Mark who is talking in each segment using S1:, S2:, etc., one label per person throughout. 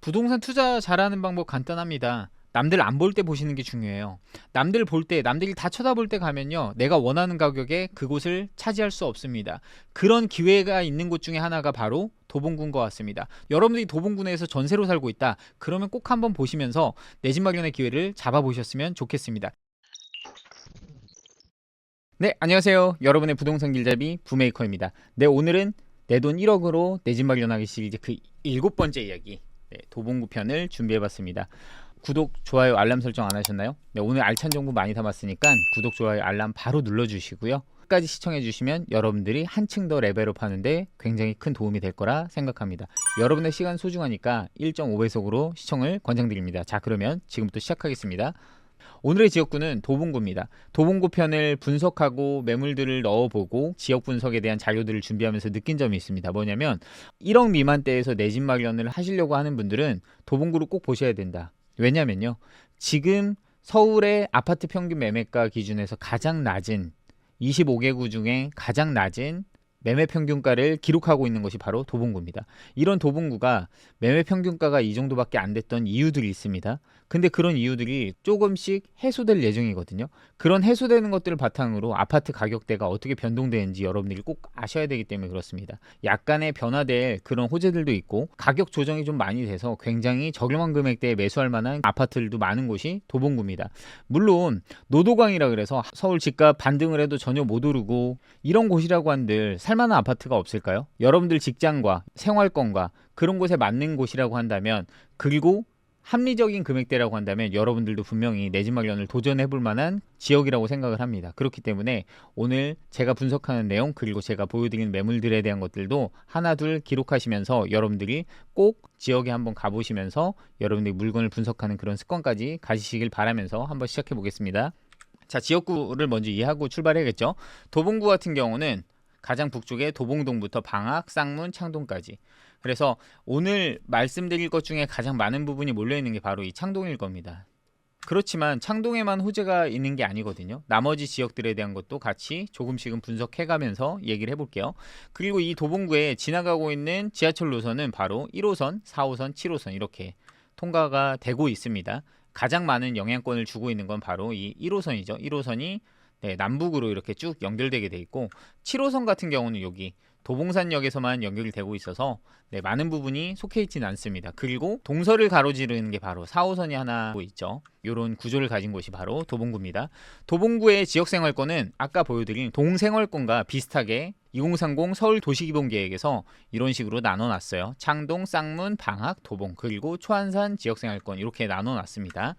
S1: 부동산 투자 잘하는 방법 간단합니다. 남들 안 볼 때 보시는 게 중요해요. 남들 볼 때, 남들이 다 쳐다볼 때 가면요, 내가 원하는 가격에 그곳을 차지할 수 없습니다. 그런 기회가 있는 곳 중에 하나가 바로 도봉구인 것 같습니다. 여러분들이 도봉구에서 전세로 살고 있다, 그러면 꼭 한번 보시면서 내 집 마련의 기회를 잡아보셨으면 좋겠습니다. 네, 안녕하세요. 여러분의 부동산 길잡이 부메이커입니다. 네, 오늘은 내 돈 1억으로 내 집 마련하기 시리즈 그 7번째 이야기, 도봉구 편을 준비해봤습니다. 구독, 좋아요, 알람 설정 안 하셨나요? 네, 오늘 알찬 정보 많이 담았으니까 구독, 좋아요, 알람 바로 눌러주시고요. 끝까지 시청해주시면 여러분들이 한층 더 레벨업 하는데 굉장히 큰 도움이 될 거라 생각합니다. 여러분의 시간 소중하니까 1.5배속으로 시청을 권장드립니다. 자, 그러면 지금부터 시작하겠습니다. 오늘의 지역구는 도봉구입니다. 도봉구 편을 분석하고 매물들을 넣어보고 지역 분석에 대한 자료들을 준비하면서 느낀 점이 있습니다. 뭐냐면 1억 미만대에서 내 집 마련을 하시려고 하는 분들은 도봉구를 꼭 보셔야 된다. 왜냐면요, 지금 서울의 아파트 평균 매매가 기준에서 가장 낮은 25개구 중에 가장 낮은 매매 평균가를 기록하고 있는 것이 바로 도봉구입니다. 이런 도봉구가 매매 평균가가 이 정도밖에 안 됐던 이유들이 있습니다. 근데 그런 이유들이 조금씩 해소될 예정이거든요. 그런 해소되는 것들을 바탕으로 아파트 가격대가 어떻게 변동되는지 여러분들이 꼭 아셔야 되기 때문에 그렇습니다. 약간의 변화될 그런 호재들도 있고 가격 조정이 좀 많이 돼서 굉장히 저렴한 금액대에 매수할 만한 아파트들도 많은 곳이 도봉구입니다. 물론 노도광이라 그래서 서울 집값 반등을 해도 전혀 못 오르고 이런 곳이라고 한들 살만한 아파트가 없을까요? 여러분들 직장과 생활권과 그런 곳에 맞는 곳이라고 한다면, 그리고 합리적인 금액대라고 한다면 여러분들도 분명히 내 집 마련을 도전해 볼 만한 지역이라고 생각을 합니다. 그렇기 때문에 오늘 제가 분석하는 내용, 그리고 제가 보여드리는 매물들에 대한 것들도 하나 둘 기록하시면서 여러분들이 꼭 지역에 한번 가보시면서 여러분들이 물건을 분석하는 그런 습관까지 가지시길 바라면서 한번 시작해 보겠습니다. 자, 지역구를 먼저 이해하고 출발해야겠죠. 도봉구 같은 경우는 가장 북쪽에 도봉동부터 방학, 쌍문, 창동까지. 그래서 오늘 말씀드릴 것 중에 가장 많은 부분이 몰려있는 게 바로 이 창동일 겁니다. 그렇지만 창동에만 호재가 있는 게 아니거든요. 나머지 지역들에 대한 것도 같이 조금씩은 분석해가면서 얘기를 해볼게요. 그리고 이 도봉구에 지나가고 있는 지하철 노선은 바로 1호선, 4호선, 7호선 이렇게 통과가 되고 있습니다. 가장 많은 영향권을 주고 있는 건 바로 이 1호선이죠. 1호선이 남북으로 이렇게 쭉 연결되게 돼 있고, 7호선 같은 경우는 여기 도봉산역에서만 연결이 되고 있어서 많은 부분이 속해 있지는 않습니다. 그리고 동서를 가로지르는 게 바로 4호선이 하나 있죠. 이런 구조를 가진 곳이 바로 도봉구입니다. 도봉구의 지역생활권은 아까 보여드린 동생활권과 비슷하게 2030 서울도시기본계획에서 이런 식으로 나눠놨어요. 창동, 쌍문, 방학, 도봉, 그리고 초안산 지역생활권 이렇게 나눠놨습니다.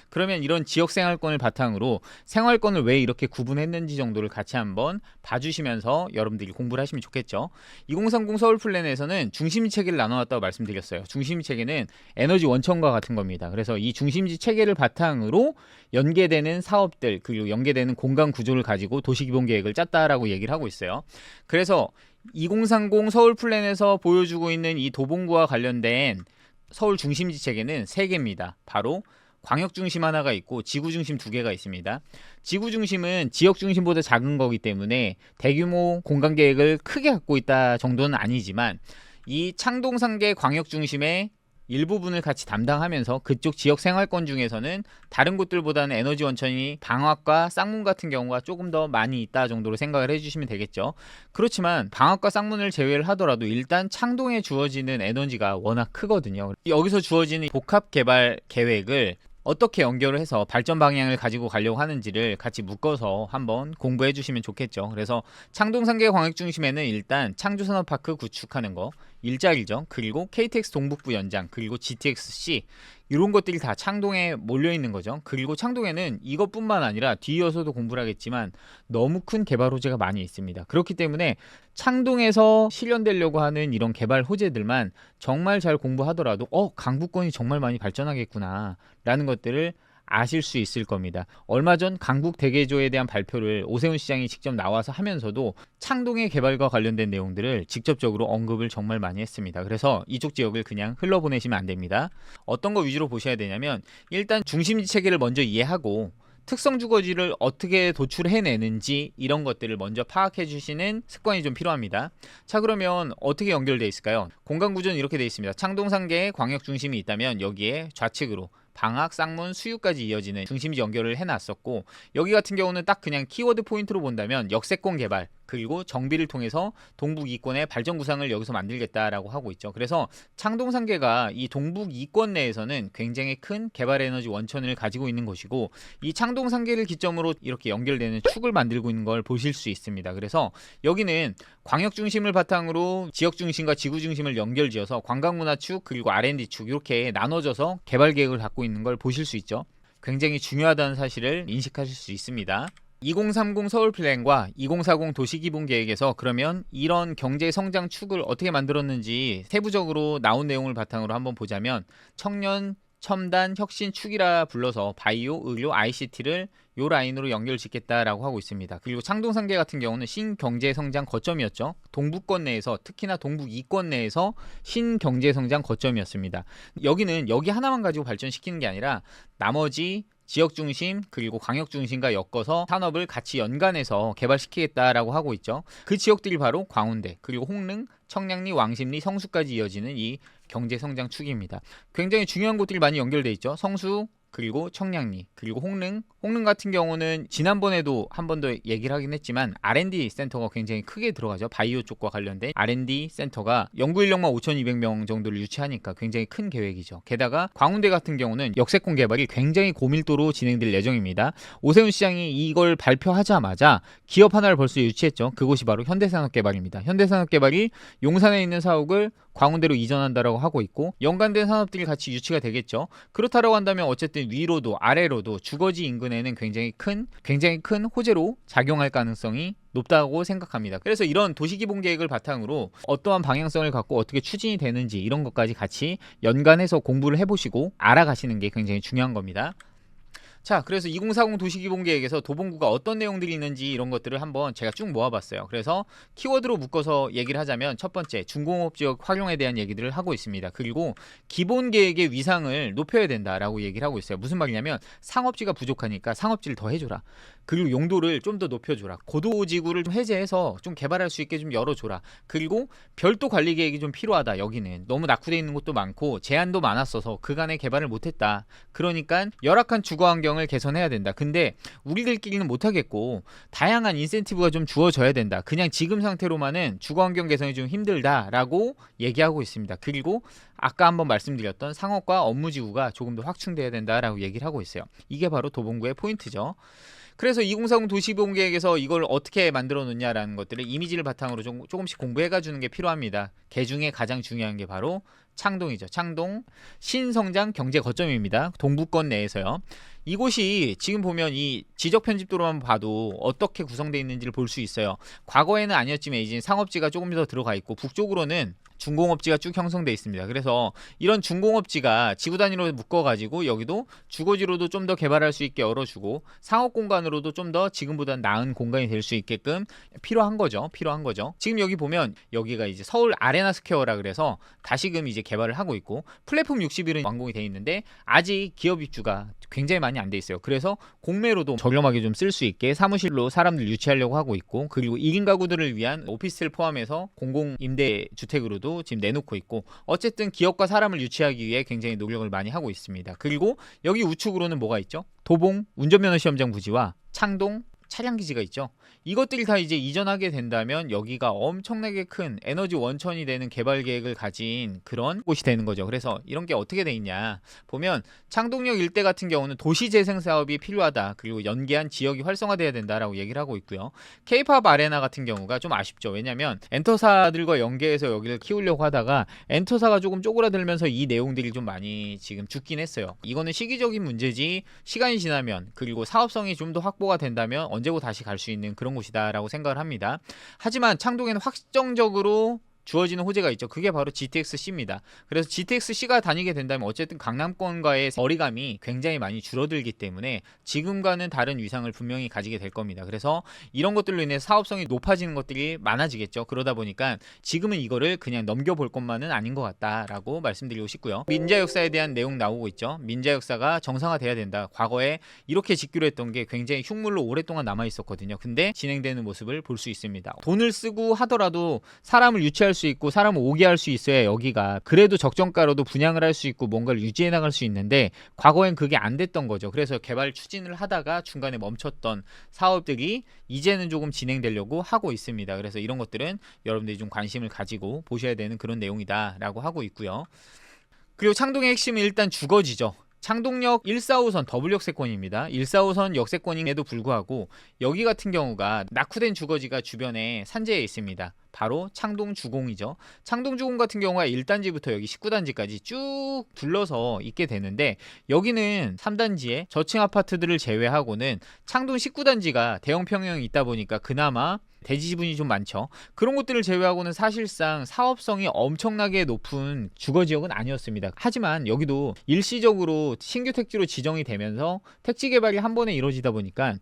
S1: 그러면 이런 지역생활권을 바탕으로 생활권을 왜 이렇게 구분했는지 정도를 같이 한번 봐주시면서 여러분들이 공부를 하시면 좋겠죠. 2030 서울플랜에서는 중심지 체계를 나눠놨다고 말씀드렸어요. 중심지 체계는 에너지 원천과 같은 겁니다. 그래서 이 중심지 체계를 바탕으로 연계되는 사업들, 그리고 연계되는 공간 구조를 가지고 도시기본계획을 짰다라고 얘기를 하고 있어요. 그래서 2030 서울플랜에서 보여주고 있는 이 도봉구와 관련된 서울 중심지 체계는 3개입니다. 바로 광역 중심 하나가 있고 지구 중심 2개가 있습니다. 지구 중심은 지역 중심보다 작은 거기 때문에 대규모 공간 계획을 크게 갖고 있다 정도는 아니지만, 이 창동 상계 광역 중심의 일부분을 같이 담당하면서 그쪽 지역 생활권 중에서는 다른 곳들보다는 에너지 원천이 방학과 쌍문 같은 경우가 조금 더 많이 있다 정도로 생각을 해주시면 되겠죠. 그렇지만 방학과 쌍문을 제외를 하더라도 일단 창동에 주어지는 에너지가 워낙 크거든요. 여기서 주어지는 복합 개발 계획을 어떻게 연결을 해서 발전 방향을 가지고 가려고 하는지를 같이 묶어서 한번 공부해 주시면 좋겠죠. 그래서 창동 상계 광역 중심에는 일단 창조산업파크 구축하는 거, 일자리죠. 그리고 KTX 동북부 연장, 그리고 GTX-C 이런 것들이 다 창동에 몰려 있는 거죠. 그리고 창동에는 이것뿐만 아니라 뒤이어서도 공부를 하겠지만 너무 큰 개발 호재가 많이 있습니다. 그렇기 때문에 창동에서 실현되려고 하는 이런 개발 호재들만 정말 잘 공부하더라도 강북권이 정말 많이 발전하겠구나 라는 것들을 아실 수 있을 겁니다. 얼마 전 강북 대개조에 대한 발표를 오세훈 시장이 직접 나와서 하면서도 창동의 개발과 관련된 내용들을 직접적으로 언급을 정말 많이 했습니다. 그래서 이쪽 지역을 그냥 흘러보내시면 안 됩니다. 어떤 거 위주로 보셔야 되냐면, 일단 중심지 체계를 먼저 이해하고 특성 주거지를 어떻게 도출해내는지 이런 것들을 먼저 파악해 주시는 습관이 좀 필요합니다. 자, 그러면 어떻게 연결되어 있을까요? 공간 구조는 이렇게 되어 있습니다. 창동상계에 광역 중심이 있다면 여기에 좌측으로 방학, 쌍문, 수유까지 이어지는 중심지 연결을 해놨었고, 여기 같은 경우는 딱 그냥 키워드 포인트로 본다면 역세권 개발 그리고 정비를 통해서 동북 이권의 발전 구상을 여기서 만들겠다라고 하고 있죠. 그래서 창동상계가 이 동북 이권 내에서는 굉장히 큰 개발 에너지 원천을 가지고 있는 곳이고, 이 창동상계를 기점으로 이렇게 연결되는 축을 만들고 있는 걸 보실 수 있습니다. 그래서 여기는 광역 중심을 바탕으로 지역 중심과 지구 중심을 연결지어서 관광문화축 그리고 R&D축 이렇게 나눠져서 개발 계획을 갖고 있는 걸 보실 수 있죠. 굉장히 중요하다는 사실을 인식하실 수 있습니다. 2030 서울 플랜과 2040 도시기본계획에서 그러면 이런 경제 성장 축을 어떻게 만들었는지 세부적으로 나온 내용을 바탕으로 한번 보자면, 청년 첨단 혁신 축이라 불러서 바이오, 의료, ICT를 요 라인으로 연결 짓겠다라고 하고 있습니다. 그리고 창동상계 같은 경우는 신경제성장 거점이었죠. 동북권 내에서, 특히나 동북 이권 내에서 신경제성장 거점이었습니다. 여기는 여기 하나만 가지고 발전시키는 게 아니라 나머지 지역 중심 그리고 광역 중심과 엮어서 산업을 같이 연관해서 개발시키겠다라고 하고 있죠. 그 지역들이 바로 광운대 그리고 홍릉, 청량리, 왕십리, 성수까지 이어지는 이 경제성장 축입니다. 굉장히 중요한 곳들이 많이 연결돼 있죠. 성수 그리고 청량리 그리고 홍릉 같은 경우는 지난번에도 한 번 더 얘기를 하긴 했지만 R&D 센터가 굉장히 크게 들어가죠. 바이오 쪽과 관련된 R&D 센터가 연구 인력만 5,200명 정도를 유치하니까 굉장히 큰 계획이죠. 게다가 광운대 같은 경우는 역세권 개발이 굉장히 고밀도로 진행될 예정입니다. 오세훈 시장이 이걸 발표하자마자 기업 하나를 벌써 유치했죠. 그곳이 바로 현대산업개발입니다. 현대산업개발이 용산에 있는 사옥을 광운대로 이전한다라고 하고 있고, 연관된 산업들이 같이 유치가 되겠죠. 그렇다라고 한다면 어쨌든 위로도 아래로도 주거지 인근에는 굉장히 큰 호재로 작용할 가능성이 높다고 생각합니다. 그래서 이런 도시기본계획을 바탕으로 어떠한 방향성을 갖고 어떻게 추진이 되는지 이런 것까지 같이 연관해서 공부를 해보시고 알아가시는 게 굉장히 중요한 겁니다. 자, 그래서 2040 도시기본계획에서 도봉구가 어떤 내용들이 있는지 이런 것들을 한번 제가 쭉 모아봤어요. 그래서 키워드로 묶어서 얘기를 하자면, 첫 번째 중공업지역 활용에 대한 얘기들을 하고 있습니다. 그리고 기본계획의 위상을 높여야 된다라고 얘기를 하고 있어요. 무슨 말이냐면 상업지가 부족하니까 상업지를 더 해줘라. 그리고 용도를 좀 더 높여줘라. 고도지구를 좀 해제해서 좀 개발할 수 있게 좀 열어줘라. 그리고 별도 관리 계획이 좀 필요하다. 여기는 너무 낙후되어 있는 곳도 많고 제한도 많았어서 그간에 개발을 못했다. 그러니까 열악한 주거환경을 개선해야 된다. 근데 우리들끼리는 못하겠고 다양한 인센티브가 좀 주어져야 된다. 그냥 지금 상태로만은 주거환경 개선이 좀 힘들다라고 얘기하고 있습니다. 그리고 아까 한번 말씀드렸던 상업과 업무지구가 조금 더 확충돼야 된다라고 얘기를 하고 있어요. 이게 바로 도봉구의 포인트죠. 그래서 2040 도시기본계획에서 이걸 어떻게 만들어 놓냐라는 것들을 이미지를 바탕으로 조금씩 공부해가 주는 게 필요합니다. 그 중에 가장 중요한 게 바로 창동이죠. 창동 신성장 경제 거점입니다. 동부권 내에서요. 이곳이 지금 보면 이 지적 편집도로만 봐도 어떻게 구성되어 있는지를 볼 수 있어요. 과거에는 아니었지만 이제 상업지가 조금 더 들어가 있고, 북쪽으로는 중공업지가 쭉 형성되어 있습니다. 그래서 이런 중공업지가 지구 단위로 묶어가지고 여기도 주거지로도 좀 더 개발할 수 있게 열어주고, 상업 공간으로도 좀 더 지금보다 나은 공간이 될 수 있게끔 필요한 거죠. 지금 여기 보면 여기가 이제 서울 아레나 스퀘어라 그래서 다시금 이제 개발을 하고 있고, 플랫폼 60일은 완공이 돼 있는데 아직 기업 입주가 굉장히 많이 안 돼 있어요. 그래서 공매로도 저렴하게 좀 쓸 수 있게 사무실로 사람들 유치하려고 하고 있고, 그리고 1인 가구들을 위한 오피스텔 포함해서 공공 임대 주택으로도 지금 내놓고 있고, 어쨌든 기업과 사람을 유치하기 위해 굉장히 노력을 많이 하고 있습니다. 그리고 여기 우측으로는 뭐가 있죠? 도봉 운전면허 시험장 부지와 창동 차량기지가 있죠. 이것들이 다 이제 이전하게 된다면 여기가 엄청나게 큰 에너지 원천이 되는 개발 계획을 가진 그런 곳이 되는 거죠. 그래서 이런 게 어떻게 돼 있냐 보면, 창동역 일대 같은 경우는 도시재생 사업이 필요하다. 그리고 연계한 지역이 활성화돼야 된다라고 얘기를 하고 있고요. K-팝 아레나 같은 경우가 좀 아쉽죠. 왜냐면 엔터사들과 연계해서 여기를 키우려고 하다가 엔터사가 조금 쪼그라들면서 이 내용들이 좀 많이 지금 죽긴 했어요. 이거는 시기적인 문제지 시간이 지나면, 그리고 사업성이 좀 더 확보가 된다면 언제고 다시 갈 수 있는 그런 곳이다 라고 생각을 합니다. 하지만 창동에는 확정적으로 주어지는 호재가 있죠. 그게 바로 GTX-C입니다. 그래서 GTX-C가 다니게 된다면 어쨌든 강남권과의 거리감이 굉장히 많이 줄어들기 때문에 지금과는 다른 위상을 분명히 가지게 될 겁니다. 그래서 이런 것들로 인해 사업성이 높아지는 것들이 많아지겠죠. 그러다 보니까 지금은 이거를 그냥 넘겨볼 것만은 아닌 것 같다라고 말씀드리고 싶고요. 민자 역사에 대한 내용 나오고 있죠. 민자 역사가 정상화돼야 된다. 과거에 이렇게 짓기로 했던 게 굉장히 흉물로 오랫동안 남아 있었거든요. 근데 진행되는 모습을 볼 수 있습니다. 돈을 쓰고 하더라도 사람을 유치할 수 있고 사람을 오게 할 수 있어야 여기가 그래도 적정가로도 분양을 할 수 있고 뭔가를 유지해 나갈 수 있는데 과거엔 그게 안 됐던 거죠. 그래서 개발 추진을 하다가 중간에 멈췄던 사업들이 이제는 조금 진행되려고 하고 있습니다. 그래서 이런 것들은 여러분들이 좀 관심을 가지고 보셔야 되는 그런 내용이다라고 하고 있고요. 그리고 창동의 핵심은 일단 주거지죠. 창동역 145선 더블 역세권입니다. 145선 역세권임에도 불구하고 여기 같은 경우가 낙후된 주거지가 주변에 산재해 있습니다. 바로 창동주공이죠. 창동주공 같은 경우가 1단지부터 여기 19단지까지 쭉 둘러서 있게 되는데 여기는 3단지에 저층 아파트들을 제외하고는 창동 19단지가 대형 평형이 있다 보니까 그나마 대지 지분이 좀 많죠. 그런 것들을 제외하고는 사실상 사업성이 엄청나게 높은 주거지역은 아니었습니다. 하지만 여기도 일시적으로 신규 택지로 지정이 되면서 택지 개발이 한 번에 이루어지다 보니까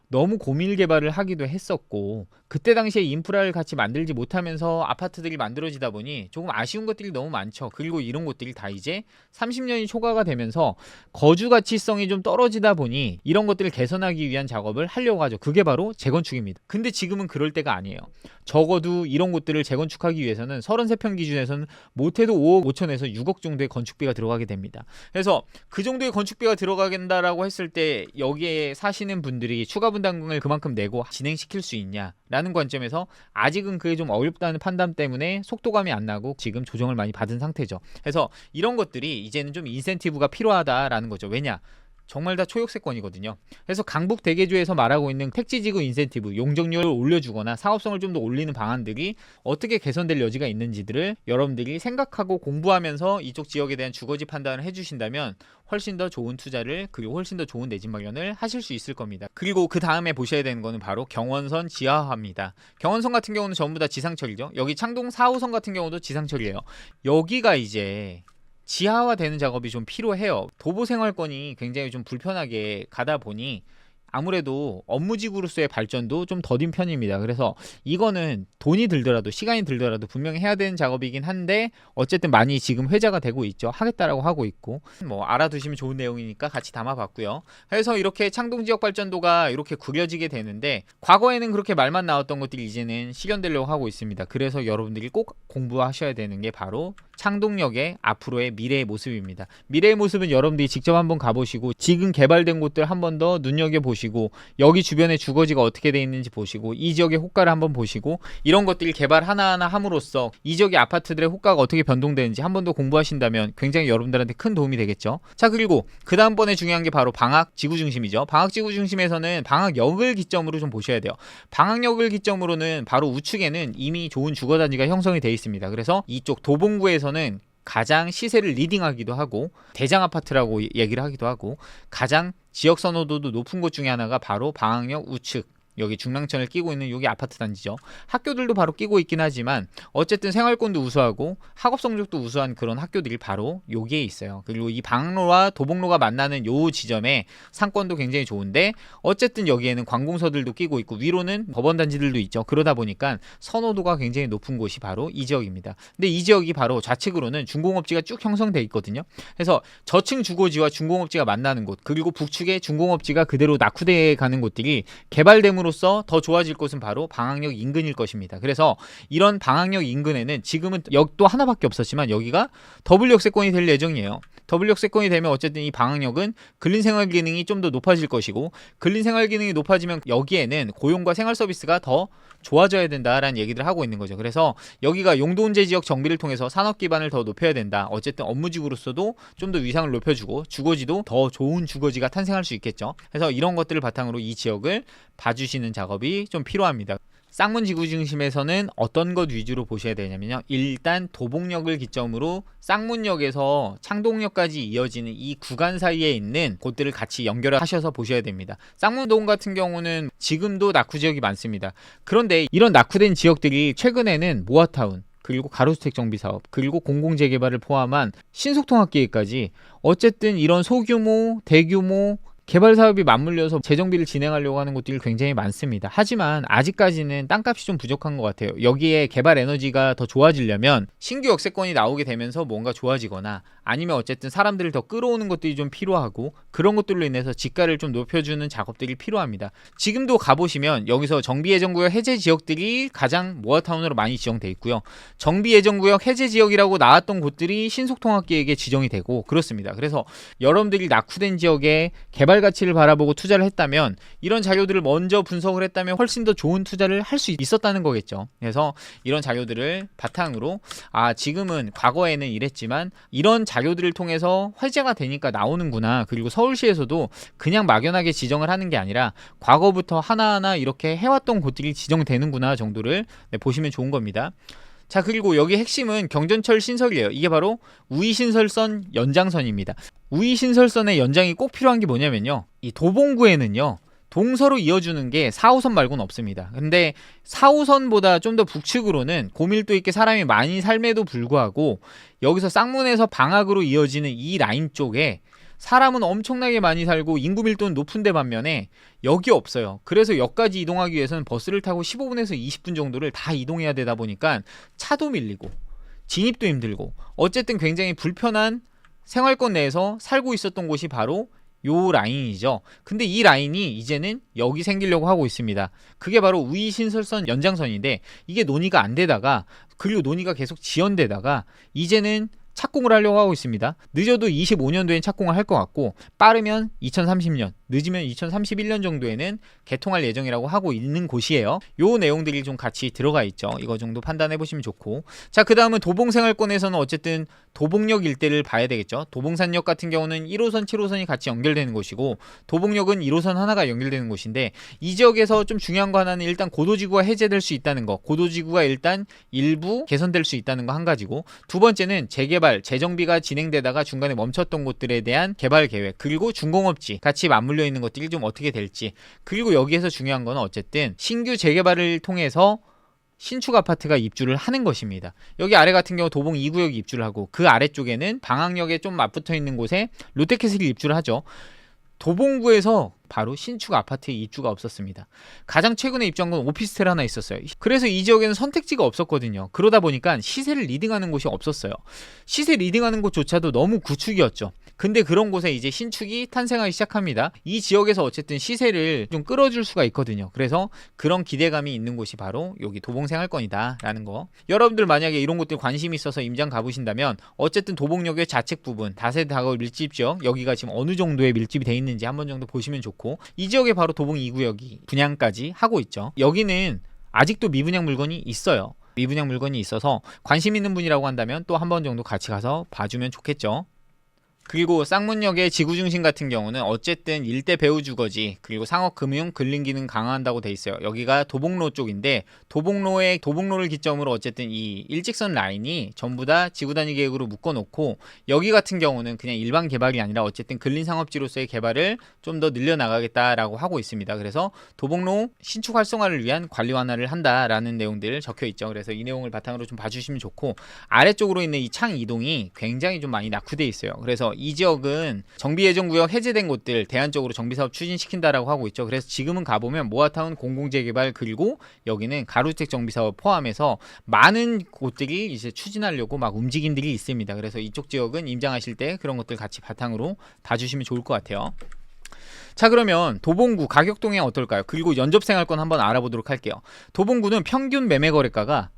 S1: 너무 고밀 개발을 하기도 했었고 그때 당시에 인프라를 같이 만들지 못하면서 아파트들이 만들어지다 보니 조금 아쉬운 것들이 너무 많죠. 그리고 이런 것들이 다 이제 30년이 초과가 되면서 거주 가치성이 좀 떨어지다 보니 이런 것들을 개선하기 위한 작업을 하려고 하죠. 그게 바로 재건축입니다. 근데 지금은 그럴 때가 아니에요. 적어도 이런 곳들을 재건축하기 위해서는 33평 기준에서는 못해도 5억 5천에서 6억 정도의 건축비가 들어가게 됩니다. 그래서 그 정도의 건축비가 들어가겠다라고 했을 때 여기에 사시는 분들이 추가 분담금을 그만큼 내고 진행시킬 수 있냐라는 관점에서 아직은 그게 좀 어렵다는 판단 때문에 속도감이 안 나고 지금 조정을 많이 받은 상태죠. 그래서 이런 것들이 이제는 좀 인센티브가 필요하다라는 거죠. 왜냐? 정말 다 초역세권이거든요. 그래서 강북 대개주에서 말하고 있는 택지지구 인센티브, 용적률을 올려주거나 사업성을 좀 더 올리는 방안들이 어떻게 개선될 여지가 있는지들을 여러분들이 생각하고 공부하면서 이쪽 지역에 대한 주거지 판단을 해주신다면 훨씬 더 좋은 투자를 그리고 훨씬 더 좋은 내집 마련을 하실 수 있을 겁니다. 그리고 그 다음에 보셔야 되는 거는 바로 경원선 지하화입니다. 경원선 같은 경우는 전부 다 지상철이죠. 여기 창동 4호선 같은 경우도 지상철이에요. 여기가 이제 지하화되는 작업이 좀 필요해요. 도보 생활권이 굉장히 좀 불편하게 가다 보니 아무래도 업무지구로서의 발전도 좀 더딘 편입니다. 그래서 이거는 돈이 들더라도 시간이 들더라도 분명히 해야 되는 작업이긴 한데 어쨌든 많이 지금 회자가 되고 있죠. 하겠다라고 하고 있고 뭐 알아두시면 좋은 내용이니까 같이 담아봤고요. 그래서 이렇게 창동 지역 발전도가 이렇게 구려지게 되는데 과거에는 그렇게 말만 나왔던 것들이 이제는 실현되려고 하고 있습니다. 그래서 여러분들이 꼭 공부하셔야 되는 게 바로 창동역의 앞으로의 미래의 모습입니다. 미래의 모습은 여러분들이 직접 한번 가보시고 지금 개발된 곳들 한 번 더 눈여겨보시고 여기 주변에 주거지가 어떻게 돼 있는지 보시고 이 지역의 호가를 한번 보시고 이런 것들을 개발 하나하나 함으로써 이 지역의 아파트들의 호가가 어떻게 변동되는지 한 번 더 공부하신다면 굉장히 여러분들한테 큰 도움이 되겠죠. 자, 그리고 그 다음번에 중요한 게 바로 방학지구 중심이죠. 방학지구 중심에서는 방학역을 기점으로 좀 보셔야 돼요. 방학역을 기점으로는 바로 우측에는 이미 좋은 주거단지가 형성이 되어 있습니다. 그래서 이쪽 도봉구에서는 가장 시세를 리딩하기도 하고 대장 아파트라고 얘기를 하기도 하고 가장 지역 선호도도 높은 곳 중에 하나가 바로 방학역 우측 여기 중랑천을 끼고 있는 여기 아파트 단지죠. 학교들도 바로 끼고 있긴 하지만 어쨌든 생활권도 우수하고 학업 성적도 우수한 그런 학교들이 바로 여기에 있어요. 그리고 이 방로와 도봉로가 만나는 요 지점에 상권도 굉장히 좋은데 어쨌든 여기에는 관공서들도 끼고 있고 위로는 법원 단지들도 있죠. 그러다 보니까 선호도가 굉장히 높은 곳이 바로 이 지역입니다. 근데 이 지역이 바로 좌측으로는 중공업지가 쭉 형성돼 있거든요. 그래서 저층 주거지와 중공업지가 만나는 곳 그리고 북측에 중공업지가 그대로 낙후돼 가는 곳들이 개발됨으로 로서 더 좋아질 곳은 바로 방학역 인근일 것입니다. 그래서 이런 방학역 인근에는 지금은 역도 하나밖에 없었지만 여기가 더블 역세권이 될 예정이에요. 더블 역세권이 되면 어쨌든 이 방학역은 근린생활 기능이 좀 더 높아질 것이고 근린생활 기능이 높아지면 여기에는 고용과 생활 서비스가 더 좋아져야 된다라는 얘기를 하고 있는 거죠. 그래서 여기가 용도운제 지역 정비를 통해서 산업 기반을 더 높여야 된다. 어쨌든 업무지구로서도 좀 더 위상을 높여주고 주거지도 더 좋은 주거지가 탄생할 수 있겠죠. 그래서 이런 것들을 바탕으로 이 지역을 봐주시는 작업이 좀 필요합니다. 쌍문 지구 중심에서는 어떤 것 위주로 보셔야 되냐면요. 일단 도봉역을 기점으로 쌍문역에서 창동역까지 이어지는 이 구간 사이에 있는 곳들을 같이 연결하셔서 보셔야 됩니다. 쌍문동 같은 경우는 지금도 낙후 지역이 많습니다. 그런데 이런 낙후된 지역들이 최근에는 모아타운 그리고 가로주택 정비 사업, 그리고 공공재개발을 포함한 신속통합계획까지 어쨌든 이런 소규모, 대규모 개발 사업이 맞물려서 재정비를 진행하려고 하는 곳들이 굉장히 많습니다. 하지만 아직까지는 땅값이 좀 부족한 것 같아요. 여기에 개발 에너지가 더 좋아지려면 신규 역세권이 나오게 되면서 뭔가 좋아지거나 아니면 어쨌든 사람들을 더 끌어오는 것들이 좀 필요하고 그런 것들로 인해서 지가를 좀 높여주는 작업들이 필요합니다. 지금도 가보시면 여기서 정비예정구역 해제 지역들이 가장 모아타운으로 많이 지정돼 있고요. 정비예정구역 해제 지역이라고 나왔던 곳들이 신속통합계획에 지정이 되고 그렇습니다. 그래서 여러분들이 낙후된 지역에 개발 가치를 바라보고 투자를 했다면 이런 자료들을 먼저 분석을 했다면 훨씬 더 좋은 투자를 할 수 있었다는 거겠죠. 그래서 이런 자료들을 바탕으로 지금은 과거에는 이랬지만 이런 자료들을 통해서 회자가 되니까 나오는구나. 그리고 서울시에서도 그냥 막연하게 지정을 하는 게 아니라 과거부터 하나하나 이렇게 해왔던 곳들이 지정되는구나 정도를 보시면 좋은 겁니다. 자, 그리고 여기 핵심은 경전철 신설이에요. 이게 바로 우이신설선 연장선입니다. 우이신설선의 연장이 꼭 필요한 게 뭐냐면요, 이 도봉구에는요 동서로 이어주는 게 4호선 말고는 없습니다. 근데 4호선보다 좀 더 북측으로는 고밀도 있게 사람이 많이 삶에도 불구하고 여기서 쌍문에서 방학으로 이어지는 이 라인 쪽에 사람은 엄청나게 많이 살고 인구 밀도는 높은데 반면에 여기 없어요. 그래서 역까지 이동하기 위해서는 버스를 타고 15분에서 20분 정도를 다 이동해야 되다 보니까 차도 밀리고 진입도 힘들고 어쨌든 굉장히 불편한 생활권 내에서 살고 있었던 곳이 바로 요 라인이죠. 근데 이 라인이 이제는 여기 생기려고 하고 있습니다. 그게 바로 우이신설선 연장선인데 이게 논의가 안 되다가 그리고 논의가 계속 지연되다가 이제는 착공을 하려고 하고 있습니다. 늦어도 25년도엔 착공을 할 것 같고 빠르면 2030년, 늦으면 2031년 정도에는 개통할 예정이라고 하고 있는 곳이에요. 요 내용들이 좀 같이 들어가 있죠. 이거 정도 판단해 보시면 좋고, 자, 그 다음은 도봉생활권에서는 어쨌든 도봉역 일대를 봐야 되겠죠. 도봉산역 같은 경우는 1호선, 7호선이 같이 연결되는 곳이고 도봉역은 1호선 하나가 연결되는 곳인데 이 지역에서 좀 중요한 거 하나는 일단 고도지구가 해제될 수 있다는 거, 고도지구가 일단 일부 개선될 수 있다는 거 한 가지고, 두 번째는 재개발, 재정비가 진행되다가 중간에 멈췄던 곳들에 대한 개발 계획, 그리고 중공업지 같이 맞물려 있는 것들이 좀 어떻게 될지, 그리고 여기에서 중요한 건 어쨌든 신규 재개발을 통해서 신축 아파트가 입주를 하는 것입니다. 여기 아래 같은 경우 도봉 2구역이 입주를 하고 그 아래쪽에는 방학역에 좀 맞붙어 있는 곳에 롯데캐슬이 입주를 하죠. 도봉구에서 바로 신축 아파트의 입주가 없었습니다. 가장 최근에 입주한 건 오피스텔 하나 있었어요. 그래서 이 지역에는 선택지가 없었거든요. 그러다 보니까 시세를 리딩하는 곳이 없었어요. 시세 리딩하는 곳조차도 너무 구축이었죠. 근데 그런 곳에 이제 신축이 탄생하기 시작합니다. 이 지역에서 어쨌든 시세를 좀 끌어줄 수가 있거든요. 그래서 그런 기대감이 있는 곳이 바로 여기 도봉생활권이다 라는 거. 여러분들 만약에 이런 곳들 관심이 있어서 임장 가보신다면 어쨌든 도봉역의 좌측 부분 다세다거 밀집 지역, 여기가 지금 어느 정도의 밀집이 돼 있는지 한번 정도 보시면 좋고, 이 지역에 바로 도봉 2구역이 분양까지 하고 있죠. 여기는 아직도 미분양 물건이 있어요. 미분양 물건이 있어서 관심 있는 분이라고 한다면 또 한 번 정도 같이 가서 봐주면 좋겠죠. 그리고 쌍문역의 지구중심 같은 경우는 어쨌든 일대 배후 주거지, 그리고 상업 금융 근린 기능 강화한다고 돼 있어요. 여기가 도봉로 쪽인데 도봉로를 기점으로 어쨌든 이 일직선 라인이 전부 다 지구 단위 계획으로 묶어 놓고 여기 같은 경우는 그냥 일반 개발이 아니라 어쨌든 근린 상업지로서의 개발을 좀 더 늘려 나가겠다라고 하고 있습니다. 그래서 도봉로 신축 활성화를 위한 관리 완화를 한다라는 내용들 적혀 있죠. 그래서 이 내용을 바탕으로 좀 봐주시면 좋고, 아래쪽으로 있는 이 창 이동이 굉장히 좀 많이 낙후돼 있어요. 그래서 이 지역은 정비예정구역 해제된 곳들 대안적으로 정비사업 추진시킨다라고 하고 있죠. 그래서 지금은 가보면 모아타운 공공재개발, 그리고 여기는 가로주택 정비사업 포함해서 많은 곳들이 이제 추진하려고 막 움직임들이 있습니다. 그래서 이쪽 지역은 임장하실 때 그런 것들 같이 바탕으로 봐주시면 좋을 것 같아요. 자, 그러면 도봉구 가격 동향 어떨까요? 그리고 연접생활권 한번 알아보도록 할게요. 도봉구는 평균 매매 거래가가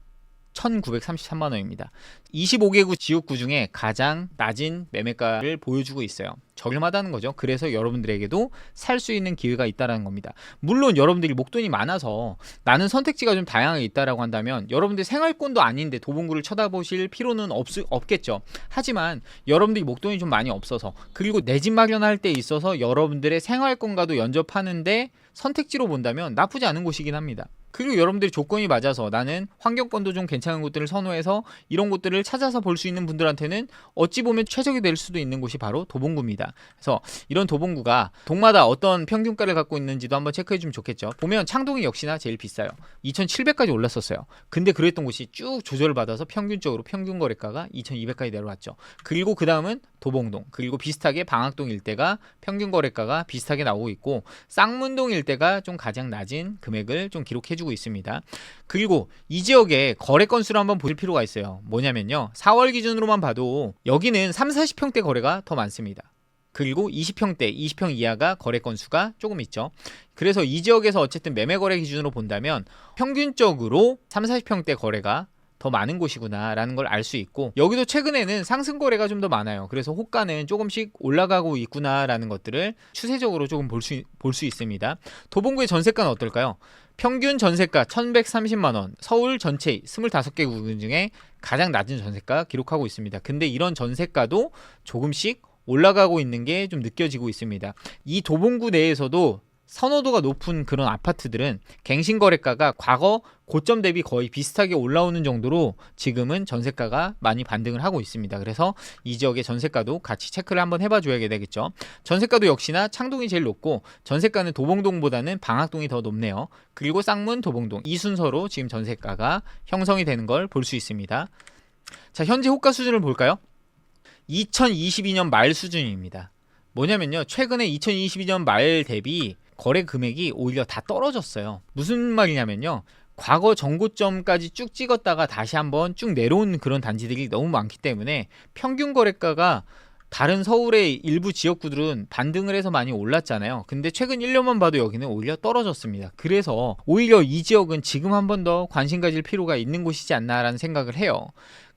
S1: 1,933만원입니다. 25개구 지역구 중에 가장 낮은 매매가를 보여주고 있어요. 저렴하다는 거죠. 그래서 여러분들에게도 살 수 있는 기회가 있다는 겁니다. 물론 여러분들이 목돈이 많아서 나는 선택지가 좀 다양하게 있다라고 한다면 여러분들 생활권도 아닌데 도봉구를 쳐다보실 필요는 없겠죠. 하지만 여러분들이 목돈이 좀 많이 없어서, 그리고 내 집 마련할 때 있어서 여러분들의 생활권과도 연접하는데 선택지로 본다면 나쁘지 않은 곳이긴 합니다. 그리고 여러분들이 조건이 맞아서 나는 환경권도 좀 괜찮은 곳들을 선호해서 이런 곳들을 찾아서 볼 수 있는 분들한테는 어찌 보면 최적이 될 수도 있는 곳이 바로 도봉구입니다. 있습니다. 그래서 이런 도봉구가 동마다 어떤 평균가를 갖고 있는지도 한번 체크해주면 좋겠죠. 보면 창동이 역시나 제일 비싸요. 2,700까지 올랐었어요. 근데 그랬던 곳이 쭉 조절을 받아서 평균적으로 평균 거래가가 2,200까지 내려왔죠. 그리고 그 다음은 도봉동, 그리고 비슷하게 방학동 일대가 평균 거래가가 비슷하게 나오고 있고, 쌍문동 일대가 좀 가장 낮은 금액을 좀 기록해주고 있습니다. 그리고 이 지역의 거래 건수를 한번 볼 필요가 있어요. 뭐냐면요, 4월 기준으로만 봐도 여기는 3, 40평대 거래가 더 많습니다. 그리고 20평대, 20평 이하가 거래 건수가 조금 있죠. 그래서 이 지역에서 어쨌든 매매 거래 기준으로 본다면 평균적으로 3, 40평대 거래가 더 많은 곳이구나 라는 걸 알 수 있고, 여기도 최근에는 상승 거래가 좀 더 많아요. 그래서 호가는 조금씩 올라가고 있구나 라는 것들을 추세적으로 조금 볼 수 있습니다. 도봉구의 전세가는 어떨까요? 평균 전세가 1,130만원, 서울 전체 25개 구군 중에 가장 낮은 전세가 기록하고 있습니다. 근데 이런 전세가도 조금씩 올라가고 있는 게 좀 느껴지고 있습니다. 이 도봉구 내에서도 선호도가 높은 그런 아파트들은 갱신거래가가 과거 고점 대비 거의 비슷하게 올라오는 정도로 지금은 전세가가 많이 반등을 하고 있습니다. 그래서 이 지역의 전세가도 같이 체크를 한번 해봐 줘야 되겠죠. 전세가도 역시나 창동이 제일 높고, 전세가는 도봉동보다는 방학동이 더 높네요. 그리고 쌍문, 도봉동 이 순서로 지금 전세가가 형성이 되는 걸 볼 수 있습니다. 자, 현재 호가 수준을 볼까요? 2022년 말 수준입니다. 뭐냐면요, 최근에 2022년 말 대비 거래 금액이 오히려 다 떨어졌어요. 무슨 말이냐면요, 과거 전고점까지 쭉 찍었다가 다시 한번 쭉 내려온 그런 단지들이 너무 많기 때문에 평균 거래가가 다른 서울의 일부 지역구들은 반등을 해서 많이 올랐잖아요. 근데 최근 1년만 봐도 여기는 오히려 떨어졌습니다. 그래서 오히려 이 지역은 지금 한 번 더 관심 가질 필요가 있는 곳이지 않나라는 생각을 해요.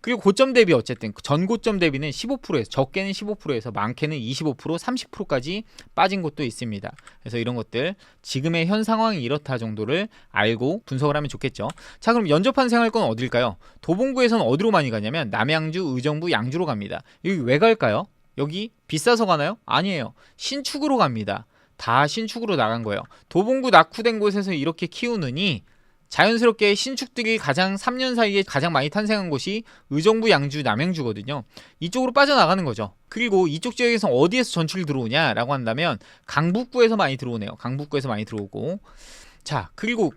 S1: 그리고 고점 대비, 어쨌든 전고점 대비는 15%에서, 적게는 15%에서 많게는 25%, 30%까지 빠진 곳도 있습니다. 그래서 이런 것들, 지금의 현 상황이 이렇다 정도를 알고 분석을 하면 좋겠죠. 자, 그럼 연접한 생활권 어딜까요? 도봉구에서는 어디로 많이 가냐면 남양주, 의정부, 양주로 갑니다. 여기 왜 갈까요? 여기 비싸서 가나요? 아니에요. 신축으로 갑니다. 다 신축으로 나간 거예요. 도봉구 낙후된 곳에서 이렇게 키우느니 자연스럽게 신축들이 가장 3년 사이에 가장 많이 탄생한 곳이 의정부, 양주, 남양주거든요. 이쪽으로 빠져나가는 거죠. 그리고 이쪽 지역에서 어디에서 전출이 들어오냐라고 한다면 강북구에서 많이 들어오네요. 강북구에서 많이 들어오고. 자, 그리고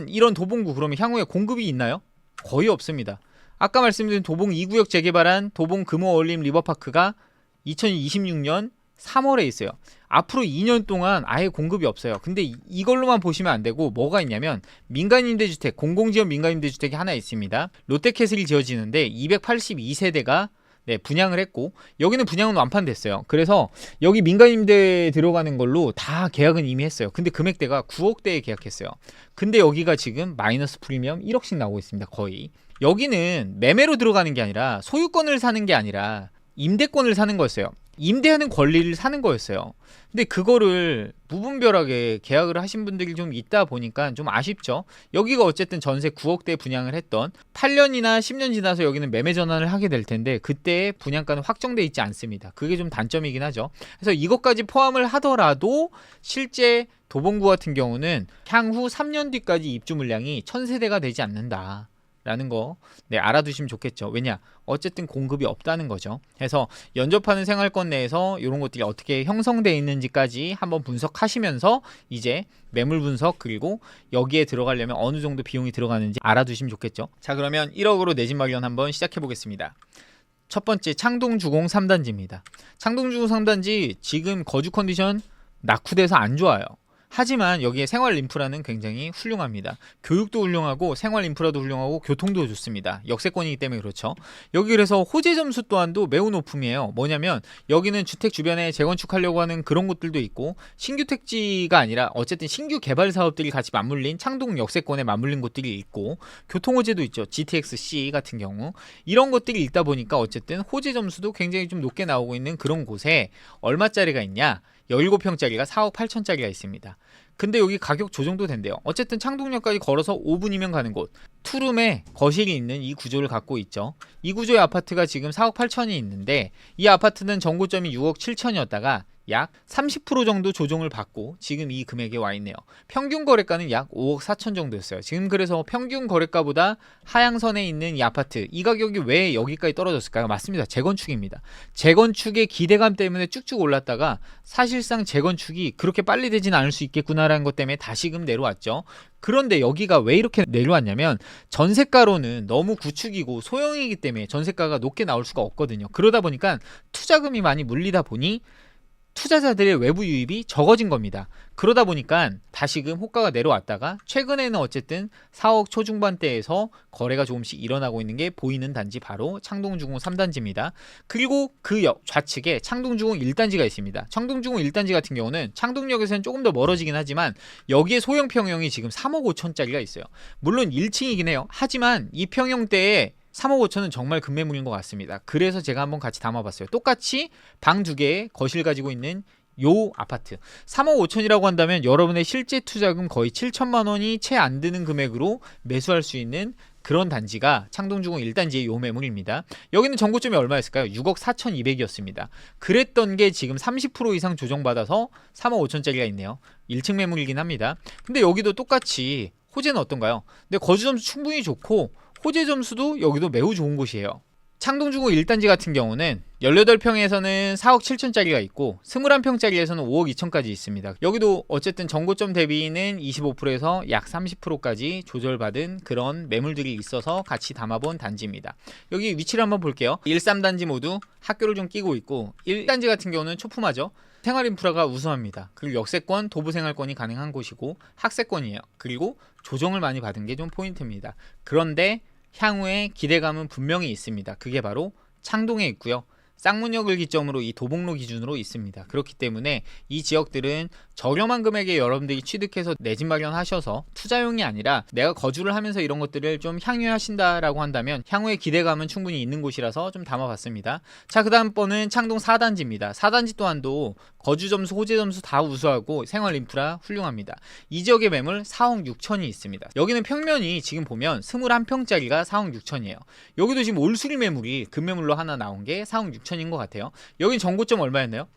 S1: 이런 도봉구, 그러면 향후에 공급이 있나요? 거의 없습니다. 아까 말씀드린 도봉 2구역 재개발한 도봉 금호어울림 리버파크가 2026년 3월에 있어요. 앞으로 2년 동안 아예 공급이 없어요. 근데 이걸로만 보시면 안 되고, 뭐가 있냐면 민간임대주택, 공공지원 민간임대주택이 하나 있습니다. 롯데캐슬이 지어지는데 282세대가 분양을 했고, 여기는 분양은 완판됐어요. 그래서 여기 민간임대 들어가는 걸로 다 계약은 이미 했어요. 근데 금액대가 9억대에 계약했어요. 근데 여기가 지금 마이너스 프리미엄 1억씩 나오고 있습니다. 거의. 여기는 매매로 들어가는 게 아니라, 소유권을 사는 게 아니라 임대권을 사는 거였어요. 임대하는 권리를 사는 거였어요. 근데 그거를 무분별하게 계약을 하신 분들이 좀 있다 보니까 좀 아쉽죠. 여기가 어쨌든 전세 9억대 분양을 했던, 8년이나 10년 지나서 여기는 매매 전환을 하게 될 텐데 그때 분양가는 확정돼 있지 않습니다. 그게 좀 단점이긴 하죠. 그래서 이것까지 포함을 하더라도 실제 도봉구 같은 경우는 향후 3년 뒤까지 입주 물량이 1000세대가 되지 않는다 라는 거 알아두시면 좋겠죠. 왜냐, 어쨌든 공급이 없다는 거죠. 그래서 연접하는 생활권 내에서 이런 것들이 어떻게 형성되어 있는지까지 한번 분석하시면서 이제 매물 분석, 그리고 여기에 들어가려면 어느 정도 비용이 들어가는지 알아두시면 좋겠죠. 자, 그러면 1억으로 내 집 마련 한번 시작해 보겠습니다. 첫 번째, 창동주공 3단지입니다. 창동주공 3단지 지금 거주 컨디션 낙후돼서 안 좋아요. 하지만 여기에 생활 인프라는 굉장히 훌륭합니다. 교육도 훌륭하고 생활 인프라도 훌륭하고 교통도 좋습니다. 역세권이기 때문에 그렇죠. 여기 그래서 호재 점수 또한도 매우 높음이에요. 뭐냐면 여기는 주택 주변에 재건축하려고 하는 그런 곳들도 있고, 신규 택지가 아니라 어쨌든 신규 개발 사업들이 같이 맞물린 창동 역세권에 맞물린 곳들이 있고, 교통 호재도 있죠. GTX-C 같은 경우 이런 것들이 있다 보니까 어쨌든 호재 점수도 굉장히 좀 높게 나오고 있는 그런 곳에 얼마짜리가 있냐? 17평짜리가 4억 8천짜리가 있습니다. 근데 여기 가격 조정도 된대요. 어쨌든 창동역까지 걸어서 5분이면 가는 곳, 투룸에 거실이 있는 이 구조를 갖고 있죠. 이 구조의 아파트가 지금 4억 8천이 있는데, 이 아파트는 전고점이 6억 7천이었다가 약 30% 정도 조정을 받고 지금 이 금액에 와 있네요. 평균 거래가는 약 5억 4천 정도였어요. 지금 그래서 평균 거래가보다 하향선에 있는 이 아파트, 이 가격이 왜 여기까지 떨어졌을까요? 맞습니다. 재건축입니다. 재건축의 기대감 때문에 쭉쭉 올랐다가 사실상 재건축이 그렇게 빨리 되진 않을 수 있겠구나라는 것 때문에 다시금 내려왔죠. 그런데 여기가 왜 이렇게 내려왔냐면 전세가로는 너무 구축이고 소형이기 때문에 전세가가 높게 나올 수가 없거든요. 그러다 보니까 투자금이 많이 물리다 보니 투자자들의 외부 유입이 적어진 겁니다. 그러다 보니까 다시금 호가가 내려왔다가 최근에는 어쨌든 4억 초중반대에서 거래가 조금씩 일어나고 있는 게 보이는 단지 바로 창동주공 3단지입니다. 그리고 그 좌측에 창동주공 1단지가 있습니다. 창동주공 1단지 같은 경우는 창동역에서는 조금 더 멀어지긴 하지만 여기에 소형 평형이 지금 3억 5천짜리가 있어요. 물론 1층이긴 해요. 하지만 이 평형대에 3억 5천은 정말 급매물인 것 같습니다. 그래서 제가 한번 같이 담아봤어요. 똑같이 방 2개에 거실 가지고 있는 요 아파트 3억 5천이라고 한다면 여러분의 실제 투자금 거의 7천만 원이 채 안 드는 금액으로 매수할 수 있는 그런 단지가 창동주공 1단지의 요 매물입니다. 여기는 전고점이 얼마였을까요? 6억 4,200이었습니다. 그랬던 게 지금 30% 이상 조정받아서 3억 5천짜리가 있네요. 1층 매물이긴 합니다. 근데 여기도 똑같이 호재는 어떤가요? 근데 거주점수 충분히 좋고 호재 점수도 여기도 매우 좋은 곳이에요. 창동주공 1단지 같은 경우는 18평에서는 4억 7천짜리가 있고 21평짜리에서는 5억 2천까지 있습니다. 여기도 어쨌든 전고점 대비는 25%에서 약 30%까지 조절받은 그런 매물들이 있어서 같이 담아본 단지입니다. 여기 위치를 한번 볼게요. 1, 3단지 모두 학교를 좀 끼고 있고 1단지 같은 경우는 초품화죠. 생활 인프라가 우수합니다. 그리고 역세권, 도보생활권이 가능한 곳이고 학세권이에요. 그리고 조정을 많이 받은 게 좀 포인트입니다. 그런데 향후에 기대감은 분명히 있습니다. 그게 바로 창동에 있고요. 쌍문역을 기점으로 이 도봉로 기준으로 있습니다. 그렇기 때문에 이 지역들은 저렴한 금액에 여러분들이 취득해서 내 집 마련하셔서 투자용이 아니라 내가 거주를 하면서 이런 것들을 좀 향유하신다라고 한다면 향후에 기대감은 충분히 있는 곳이라서 좀 담아봤습니다. 자, 그 다음 번은 창동 4단지입니다. 4단지 또한도 거주점수, 호재점수 다 우수하고 생활 인프라 훌륭합니다. 이 지역의 매물 4억 6천이 있습니다. 여기는 평면이 지금 보면 21평짜리가 4억 6천이에요. 여기도 지금 올수리 매물이 급매물로 하나 나온 게 4억 6천인 것 같아요. 여긴 전고점 얼마였나요?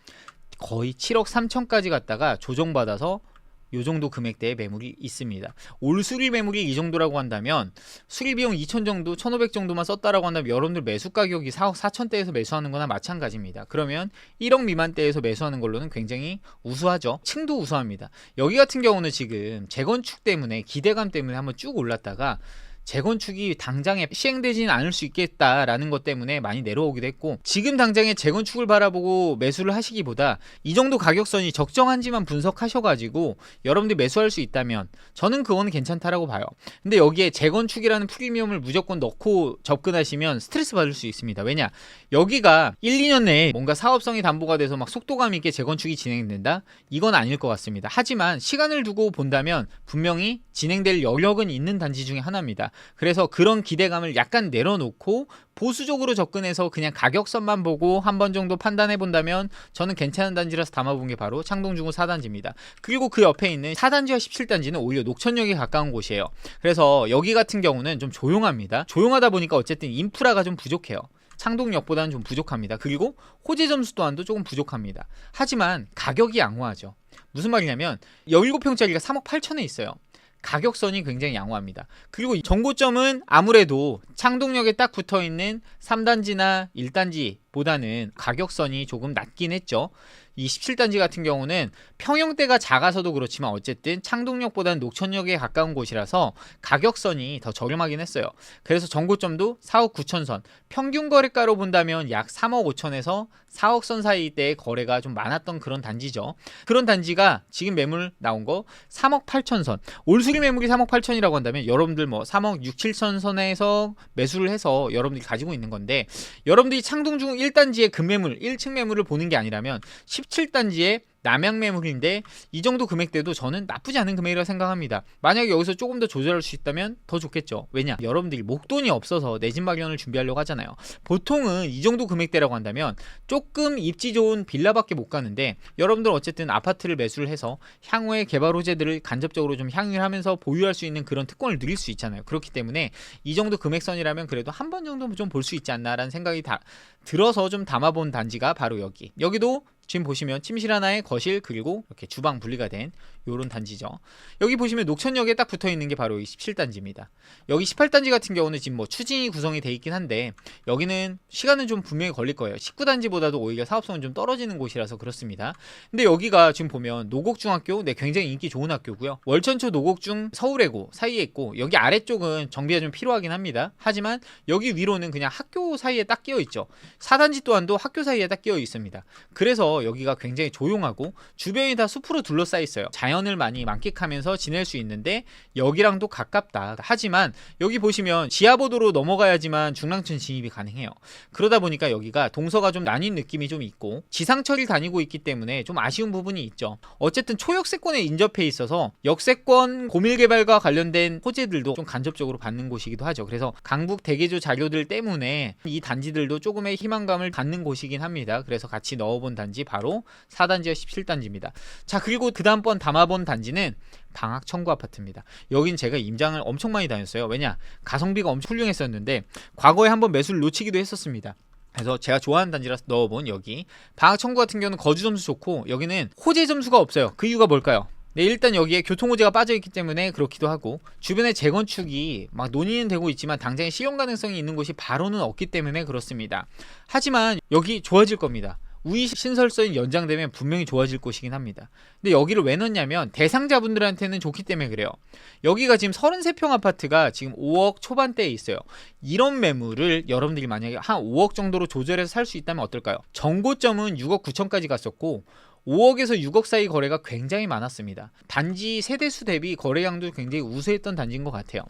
S1: 거의 7억 3천까지 갔다가 조정받아서 요 정도 금액대의 매물이 있습니다. 올 수리 매물이 이 정도라고 한다면 수리 비용 2천 정도, 1,500 정도만 썼다라고 한다면 여러분들 매수 가격이 4억 4천대에서 매수하는 거나 마찬가지입니다. 그러면 1억 미만대에서 매수하는 걸로는 굉장히 우수하죠. 층도 우수합니다. 여기 같은 경우는 지금 재건축 때문에 기대감 때문에 한번 쭉 올랐다가 재건축이 당장에 시행되지는 않을 수 있겠다라는 것 때문에 많이 내려오기도 했고 지금 당장에 재건축을 바라보고 매수를 하시기보다 이 정도 가격선이 적정한지만 분석하셔가지고 여러분들이 매수할 수 있다면 저는 그거는 괜찮다라고 봐요. 근데 여기에 재건축이라는 프리미엄을 무조건 넣고 접근하시면 스트레스 받을 수 있습니다. 왜냐? 여기가 1, 2년 내에 뭔가 사업성이 담보가 돼서 막 속도감 있게 재건축이 진행된다? 이건 아닐 것 같습니다. 하지만 시간을 두고 본다면 분명히 진행될 여력은 있는 단지 중에 하나입니다. 그래서 그런 기대감을 약간 내려놓고 보수적으로 접근해서 그냥 가격선만 보고 한 번 정도 판단해 본다면 저는 괜찮은 단지라서 담아본 게 바로 창동주공 4단지입니다. 그리고 그 옆에 있는 4단지와 17단지는 오히려 녹천역에 가까운 곳이에요. 그래서 여기 같은 경우는 좀 조용합니다. 조용하다 보니까 어쨌든 인프라가 좀 부족해요. 창동역보다는 좀 부족합니다. 그리고 호재 점수 또한도 조금 부족합니다. 하지만 가격이 양호하죠. 무슨 말이냐면 17평짜리가 3억 8천에 있어요. 가격선이 굉장히 양호합니다. 그리고 정고점은 아무래도 창동역에 딱 붙어있는 3단지나 1단지보다는 가격선이 조금 낮긴 했죠. 이 17단지 같은 경우는 평형대가 작아서도 그렇지만 어쨌든 창동역보다는 녹천역에 가까운 곳이라서 가격선이 더 저렴하긴 했어요. 그래서 정고점도 4억 9천 선, 평균 거래가로 본다면 약 3억 5천에서 4억 선 사이대의 거래가 좀 많았던 그런 단지죠. 그런 단지가 지금 매물 나온 거 3억 8천 선, 올수리 매물이 3억 8천이라고 한다면 여러분들 뭐 3억 6, 7천 선에서 매수를 해서 여러분들이 가지고 있는 건데 여러분들이 창동주공 1단지의 급매물, 1층 매물을 보는 게 아니라면 17단지에 남양 매물인데 이 정도 금액대도 저는 나쁘지 않은 금액이라고 생각합니다. 만약에 여기서 조금 더 조절할 수 있다면 더 좋겠죠. 왜냐? 여러분들이 목돈이 없어서 내 집 마련을 준비하려고 하잖아요. 보통은 이 정도 금액대라고 한다면 조금 입지 좋은 빌라밖에 못 가는데 여러분들 어쨌든 아파트를 매수를 해서 향후에 개발 호재들을 간접적으로 좀 향유를 하면서 보유할 수 있는 그런 특권을 누릴 수 있잖아요. 그렇기 때문에 이 정도 금액선이라면 그래도 한 번 정도 좀 볼 수 있지 않나라는 생각이 들어서 좀 담아본 단지가 바로 여기도 지금 보시면 침실 하나에 거실 그리고 이렇게 주방 분리가 된 요런 단지죠. 여기 보시면 녹천역에 딱 붙어있는 게 바로 이 17단지입니다. 여기 18단지 같은 경우는 지금 뭐 추진이 구성이 돼 있긴 한데 여기는 시간은 좀 분명히 걸릴 거예요. 19단지보다도 오히려 사업성은 좀 떨어지는 곳이라서 그렇습니다. 근데 여기가 지금 보면 노곡중학교, 네, 굉장히 인기 좋은 학교고요. 월천초 노곡중 서울예고 사이에 있고 여기 아래쪽은 정비가 좀 필요하긴 합니다. 하지만 여기 위로는 그냥 학교 사이에 딱 끼어 있죠. 4단지 또한도 학교 사이에 딱 끼어 있습니다. 그래서 여기가 굉장히 조용하고 주변이 다 숲으로 둘러싸여 있어요. 자연을 많이 만끽하면서 지낼 수 있는데 여기랑도 가깝다. 하지만 여기 보시면 지하보도로 넘어가야지만 중랑천 진입이 가능해요. 그러다 보니까 여기가 동서가 좀 나뉜 느낌이 좀 있고 지상철이 다니고 있기 때문에 좀 아쉬운 부분이 있죠. 어쨌든 초역세권에 인접해 있어서 역세권 고밀개발과 관련된 호재들도 좀 간접적으로 받는 곳이기도 하죠. 그래서 강북 대개조 자료들 때문에 이 단지들도 조금의 희망감을 갖는 곳이긴 합니다. 그래서 같이 넣어본 단지 바로 4단지와 17단지입니다. 자, 그리고 그 다음번 담아본 단지는 방학청구 아파트입니다. 여긴 제가 임장을 엄청 많이 다녔어요. 왜냐? 가성비가 엄청 훌륭했었는데 과거에 한번 매수를 놓치기도 했었습니다. 그래서 제가 좋아하는 단지라서 넣어본 여기 방학청구 같은 경우는 거주 점수 좋고 여기는 호재 점수가 없어요. 그 이유가 뭘까요? 네, 일단 여기에 교통호재가 빠져있기 때문에 그렇기도 하고 주변에 재건축이 막 논의는 되고 있지만 당장의 실현 가능성이 있는 곳이 바로는 없기 때문에 그렇습니다. 하지만 여기 좋아질 겁니다. 우이 신설선이 연장되면 분명히 좋아질 곳이긴 합니다. 근데 여기를 왜 넣냐면 대상자분들한테는 좋기 때문에 그래요. 여기가 지금 33평 아파트가 지금 5억 초반대에 있어요. 이런 매물을 여러분들이 만약에 한 5억 정도로 조절해서 살 수 있다면 어떨까요? 정고점은 6억 9천까지 갔었고 5억에서 6억 사이 거래가 굉장히 많았습니다. 단지 세대수 대비 거래량도 굉장히 우수했던 단지인 것 같아요.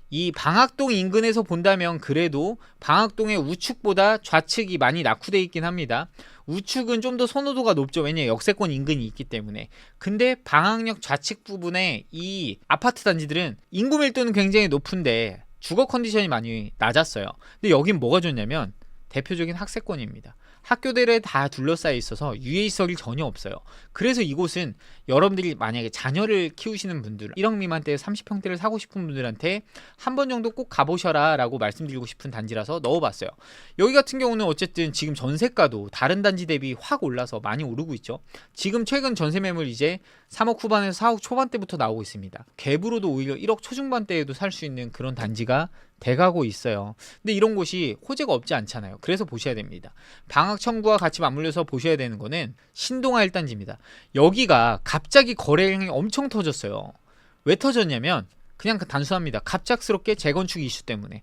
S1: 이 방학동 인근에서 본다면 그래도 방학동의 우측보다 좌측이 많이 낙후되어 있긴 합니다. 우측은 좀 더 선호도가 높죠. 왜냐 역세권 인근이 있기 때문에. 근데 방학역 좌측 부분에 이 아파트 단지들은 인구 밀도는 굉장히 높은데 주거 컨디션이 많이 낮았어요. 근데 여긴 뭐가 좋냐면 대표적인 학세권입니다. 학교들에 다 둘러싸여 있어서 유해시설이 전혀 없어요. 그래서 이곳은 여러분들이 만약에 자녀를 키우시는 분들 1억 미만대에 30평대를 사고 싶은 분들한테 한 번 정도 꼭 가보셔라 라고 말씀드리고 싶은 단지라서 넣어봤어요. 여기 같은 경우는 어쨌든 지금 전세가도 다른 단지 대비 확 올라서 많이 오르고 있죠. 지금 최근 전세 매물 이제 3억 후반에서 4억 초반대부터 나오고 있습니다. 갭으로도 오히려 1억 초중반대에도 살 수 있는 그런 단지가 돼가고 있어요. 근데 이런 곳이 호재가 없지 않잖아요. 그래서 보셔야 됩니다. 방학청구와 같이 맞물려서 보셔야 되는 거는 신동아 1단지입니다. 여기가 갑자기 거래량이 엄청 터졌어요. 왜 터졌냐면 그냥 단순합니다. 갑작스럽게 재건축 이슈 때문에.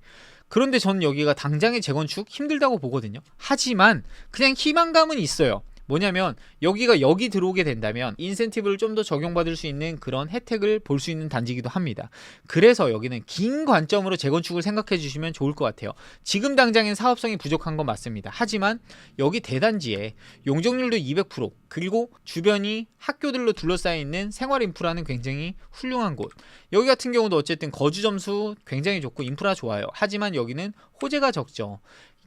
S1: 그런데 저는 여기가 당장의 재건축 힘들다고 보거든요. 하지만 그냥 희망감은 있어요. 뭐냐면 여기가 여기 들어오게 된다면 인센티브를 좀 더 적용받을 수 있는 그런 혜택을 볼 수 있는 단지이기도 합니다. 그래서 여기는 긴 관점으로 재건축을 생각해 주시면 좋을 것 같아요. 지금 당장엔 사업성이 부족한 건 맞습니다. 하지만 여기 대단지에 용적률도 200% 그리고 주변이 학교들로 둘러싸여 있는 생활 인프라는 굉장히 훌륭한 곳. 여기 같은 경우도 어쨌든 거주 점수 굉장히 좋고 인프라 좋아요. 하지만 여기는 호재가 적죠.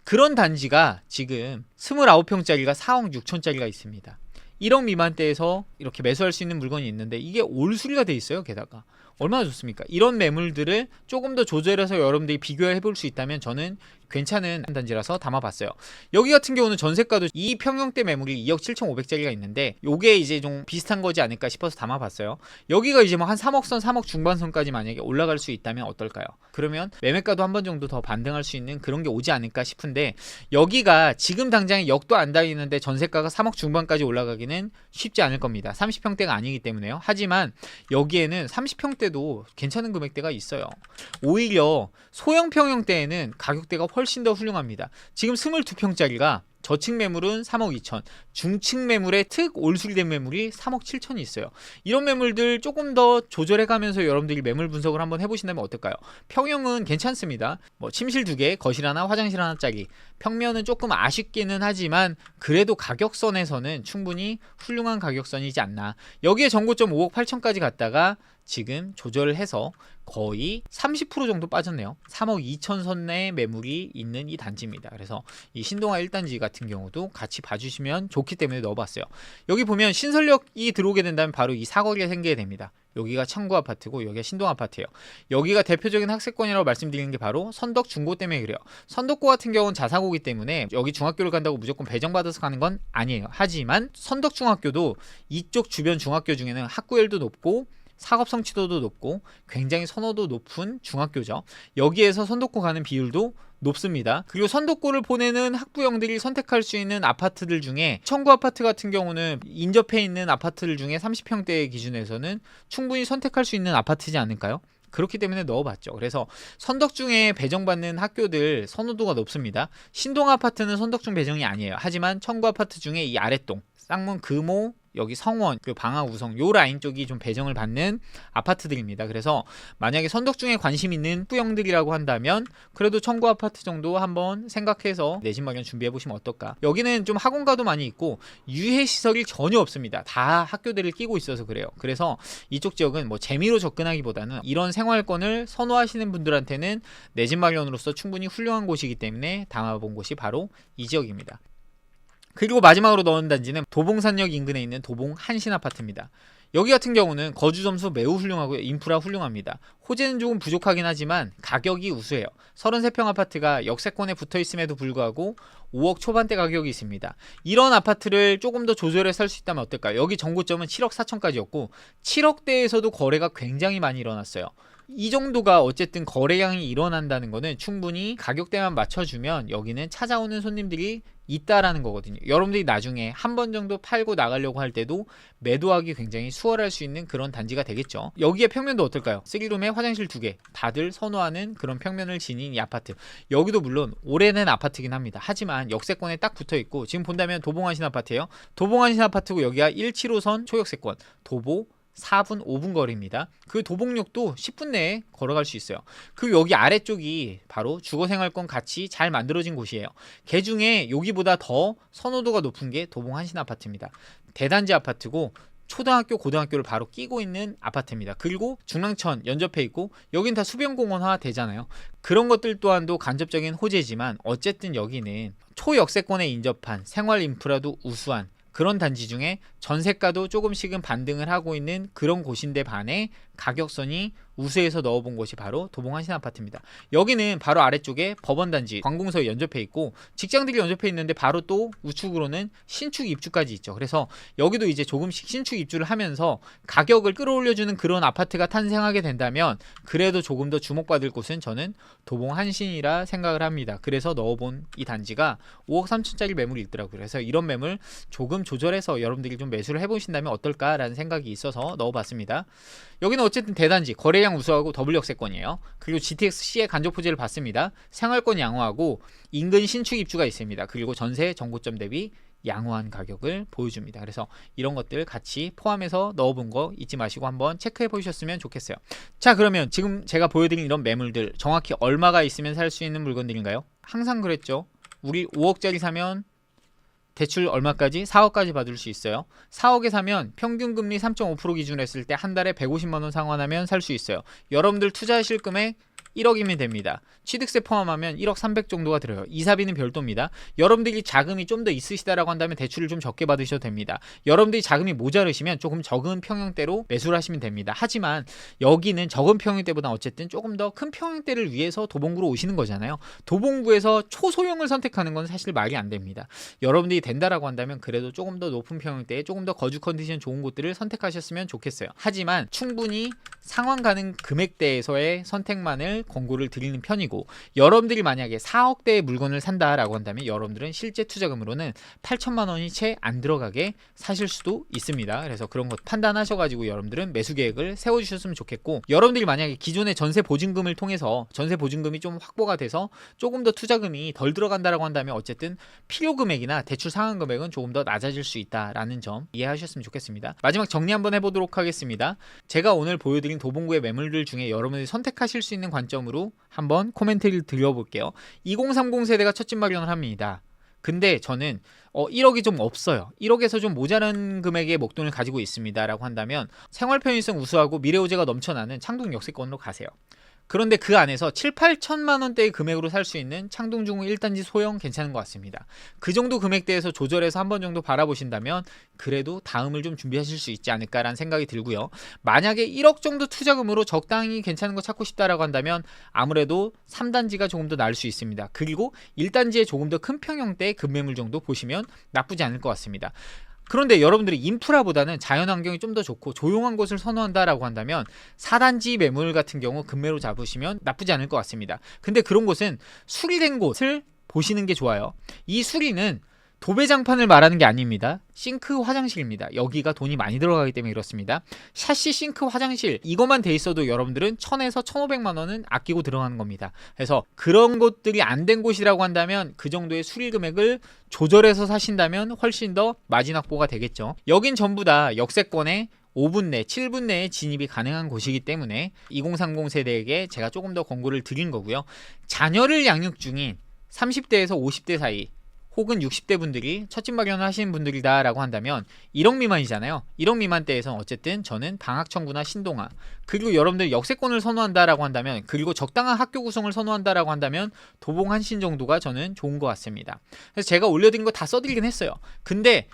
S1: 그런 단지가 지금 29평짜리가 4억 6천짜리가 있습니다. 1억 미만대에서 이렇게 매수할 수 있는 물건이 있는데 이게 올수리가 돼 있어요. 게다가 얼마나 좋습니까? 이런 매물들을 조금 더 조절해서 여러분들이 비교해 볼 수 있다면 저는 괜찮은 단지라서 담아봤어요. 여기 같은 경우는 전세가도 2평형대 매물이 2억 7,500짜리가 있는데 요게 이제 좀 비슷한 거지 않을까 싶어서 담아봤어요. 여기가 이제 뭐 한 3억 선, 3억 중반선까지 만약에 올라갈 수 있다면 어떨까요? 그러면 매매가도 한 번 정도 더 반등할 수 있는 그런 게 오지 않을까 싶은데 여기가 지금 당장에 역도 안 다니는데 전세가가 3억 중반까지 올라가기는 쉽지 않을 겁니다. 30평대가 아니기 때문에요. 하지만 여기에는 30평대도 괜찮은 금액대가 있어요. 오히려 소형 평형대에는 가격대가 훨씬 더 훌륭합니다. 지금 22평짜리가 저층 매물은 3억 2천, 중층 매물에 특 올수리된 매물이 3억 7천이 있어요. 이런 매물들 조금 더 조절해가면서 여러분들이 매물 분석을 한번 해보신다면 어떨까요? 평형은 괜찮습니다. 뭐 침실 2개, 거실 하나, 화장실 하나짜리. 평면은 조금 아쉽기는 하지만 그래도 가격선에서는 충분히 훌륭한 가격선이지 않나. 여기에 전고점 5억 8천까지 갔다가 지금 조절을 해서 거의 30% 정도 빠졌네요. 3억 2천 선내의 매물이 있는 이 단지입니다. 그래서 이 신동아 1단지 같은 경우도 같이 봐주시면 좋기 때문에 넣어봤어요. 여기 보면 신설역이 들어오게 된다면 바로 이 사거리가 생기게 됩니다. 여기가 창구 아파트고 여기가 신동 아파트예요. 여기가 대표적인 학세권이라고 말씀드리는 게 바로 선덕 중고 때문에 그래요. 선덕고 같은 경우는 자사고기 때문에 여기 중학교를 간다고 무조건 배정받아서 가는 건 아니에요. 하지만 선덕 중학교도 이쪽 주변 중학교 중에는 학구열도 높고 사업 성취도도 높고 굉장히 선호도 높은 중학교죠. 여기에서 선덕고 가는 비율도 높습니다. 그리고 선덕고를 보내는 학부형들이 선택할 수 있는 아파트들 중에 청구 아파트 같은 경우는 인접해 있는 아파트들 중에 30평대 기준에서는 충분히 선택할 수 있는 아파트지 않을까요? 그렇기 때문에 넣어봤죠. 그래서 선덕중에 배정받는 학교들 선호도가 높습니다. 신동 아파트는 선덕중 배정이 아니에요. 하지만 청구 아파트 중에 이 아랫동 쌍문 금호 여기 성원 그리고 방화우성 요 라인 쪽이 좀 배정을 받는 아파트들입니다. 그래서 만약에 선덕중에 관심 있는 학부형들이라고 한다면 그래도 청구 아파트 정도 한번 생각해서 내 집 마련 준비해 보시면 어떨까. 여기는 좀 학원가도 많이 있고 유해 시설이 전혀 없습니다. 다 학교들을 끼고 있어서 그래요. 그래서 이쪽 지역은 뭐 재미로 접근하기보다는 이런 생활권을 선호하시는 분들한테는 내 집 마련으로서 충분히 훌륭한 곳이기 때문에 담아본 곳이 바로 이 지역입니다. 그리고 마지막으로 넣은 단지는 도봉산역 인근에 있는 도봉 한신 아파트입니다. 여기 같은 경우는 거주 점수 매우 훌륭하고요. 인프라 훌륭합니다. 호재는 조금 부족하긴 하지만 가격이 우수해요. 33평 아파트가 역세권에 붙어 있음에도 불구하고 5억 초반대 가격이 있습니다. 이런 아파트를 조금 더 조절해 살 수 있다면 어떨까요? 여기 정고점은 7억 4천까지였고 7억대에서도 거래가 굉장히 많이 일어났어요. 이 정도가 어쨌든 거래량이 일어난다는 거는 충분히 가격대만 맞춰주면 여기는 찾아오는 손님들이 있다라는 거거든요. 여러분들이 나중에 한 번 정도 팔고 나가려고 할 때도 매도하기 굉장히 수월할 수 있는 그런 단지가 되겠죠. 여기에 평면도 어떨까요? 3룸에 화장실 2개 다들 선호하는 그런 평면을 지닌 이 아파트. 여기도 물론 오래된 아파트긴 합니다. 하지만 역세권에 딱 붙어있고 지금 본다면 도봉한신 아파트예요. 도봉한신 아파트고 여기가 175선 초역세권 도보 4분 5분 거리입니다. 그 도봉역도 10분 내에 걸어갈 수 있어요. 그리고 여기 아래쪽이 바로 주거생활권 같이 잘 만들어진 곳이에요. 그 중에 여기보다 더 선호도가 높은 게 도봉 한신 아파트입니다. 대단지 아파트고 초등학교 고등학교를 바로 끼고 있는 아파트입니다. 그리고 중랑천 연접해 있고 여긴 다 수변공원화 되잖아요. 그런 것들 또한도 간접적인 호재지만 어쨌든 여기는 초역세권에 인접한 생활 인프라도 우수한 그런 단지 중에 전세가도 조금씩은 반등을 하고 있는 그런 곳인데 반해 가격선이 우수해서 넣어본 곳이 바로 도봉 한신 아파트입니다. 여기는 바로 아래쪽에 법원단지 관공서에 연접해 있고 직장들이 연접해 있는데 바로 또 우측으로는 신축 입주까지 있죠. 그래서 여기도 이제 조금씩 신축 입주를 하면서 가격을 끌어올려주는 그런 아파트가 탄생하게 된다면 그래도 조금 더 주목받을 곳은 저는 도봉 한신이라 생각을 합니다. 그래서 넣어본 이 단지가 5억 3천짜리 매물이 있더라고요. 그래서 이런 매물 조금 조절해서 여러분들이 좀 매수를 해보신다면 어떨까라는 생각이 있어서 넣어봤습니다. 여기는 어쨌든 대단지 거래량 우수하고 더블 역세권이에요. 그리고 GTX-C의 간접 호재를 받습니다. 생활권 양호하고 인근 신축 입주가 있습니다. 그리고 전세 정고점 대비 양호한 가격을 보여줍니다. 그래서 이런 것들 같이 포함해서 넣어본 거 잊지 마시고 한번 체크해 보셨으면 좋겠어요. 자, 그러면 지금 제가 보여드린 이런 매물들 정확히 얼마가 있으면 살 수 있는 물건들인가요? 항상 그랬죠. 우리 5억짜리 사면 대출 얼마까지? 4억까지 받을 수 있어요. 4억에 사면 평균 금리 3.5% 기준으로 했을 때 한 달에 150만원 상환하면 살 수 있어요. 여러분들 투자하실 금액 1억이면 됩니다. 취득세 포함하면 1억 300 정도가 들어요. 이사비는 별도입니다. 여러분들이 자금이 좀 더 있으시다라고 한다면 대출을 좀 적게 받으셔도 됩니다. 여러분들이 자금이 모자르시면 조금 적은 평형대로 매수를 하시면 됩니다. 하지만 여기는 적은 평형대보다 어쨌든 조금 더 큰 평형대를 위해서 도봉구로 오시는 거잖아요. 도봉구에서 초소형을 선택하는 건 사실 말이 안 됩니다. 여러분들이 된다라고 한다면 그래도 조금 더 높은 평형대에 조금 더 거주 컨디션 좋은 곳들을 선택하셨으면 좋겠어요. 하지만 충분히 상환 가능 금액대에서의 선택만을 권고를 드리는 편이고 여러분들이 만약에 4억대의 물건을 산다라고 한다면 여러분들은 실제 투자금으로는 8천만 원이 채 안 들어가게 사실 수도 있습니다. 그래서 그런 것 판단하셔가지고 여러분들은 매수 계획을 세워주셨으면 좋겠고 여러분들이 만약에 기존의 전세 보증금을 통해서 전세 보증금이 좀 확보가 돼서 조금 더 투자금이 덜 들어간다라고 한다면 어쨌든 필요 금액이나 대출 상환 금액은 조금 더 낮아질 수 있다라는 점 이해하셨으면 좋겠습니다. 마지막 정리 한번 해보도록 하겠습니다. 제가 오늘 보여드린 도봉구의 매물들 중에 여러분들이 선택하실 수 있는 관점으로 한번 코멘트를 드려볼게요. 2030 세대가 첫 집 마련을 합니다. 근데 저는 1억이 좀 없어요. 1억에서 좀 모자란 금액의 목돈을 가지고 있습니다 라고 한다면 생활 편의성 우수하고 미래 호재가 넘쳐나는 창동 역세권으로 가세요. 그런데 그 안에서 7, 8천만 원대의 금액으로 살 수 있는 창동중구 1단지 소형 괜찮은 것 같습니다. 그 정도 금액대에서 조절해서 한 번 정도 바라보신다면 그래도 다음을 좀 준비하실 수 있지 않을까라는 생각이 들고요. 만약에 1억 정도 투자금으로 적당히 괜찮은 거 찾고 싶다라고 한다면 아무래도 3단지가 조금 더 나을 수 있습니다. 그리고 1단지에 조금 더 큰 평형대의 급매물 정도 보시면 나쁘지 않을 것 같습니다. 그런데 여러분들이 인프라보다는 자연환경이 좀 더 좋고 조용한 곳을 선호한다라고 한다면 4단지 매물 같은 경우 급매로 잡으시면 나쁘지 않을 것 같습니다. 근데 그런 곳은 수리된 곳을 보시는 게 좋아요. 이 수리는 도배장판을 말하는 게 아닙니다. 싱크 화장실입니다. 여기가 돈이 많이 들어가기 때문에 그렇습니다. 샤시 싱크 화장실 이것만 돼 있어도 여러분들은 1000에서 1500만 원은 아끼고 들어가는 겁니다. 그래서 그런 곳들이 안 된 곳이라고 한다면 그 정도의 수리 금액을 조절해서 사신다면 훨씬 더 마진 확보가 되겠죠. 여긴 전부 다 역세권에 5분 내, 7분 내에 진입이 가능한 곳이기 때문에 2030 세대에게 제가 조금 더 권고를 드린 거고요. 자녀를 양육 중인 30대에서 50대 사이 혹은 60대 분들이 첫집 마련을 하시는 분들이다 라고 한다면 1억 미만이잖아요. 1억 미만대에서는 어쨌든 저는 방학천구나 신동아, 그리고 여러분들 역세권을 선호한다 라고 한다면, 그리고 적당한 학교 구성을 선호한다 라고 한다면 도봉 한신 정도가 저는 좋은 것 같습니다. 그래서 제가 올려드린 거 다 써드리긴 했어요. 근데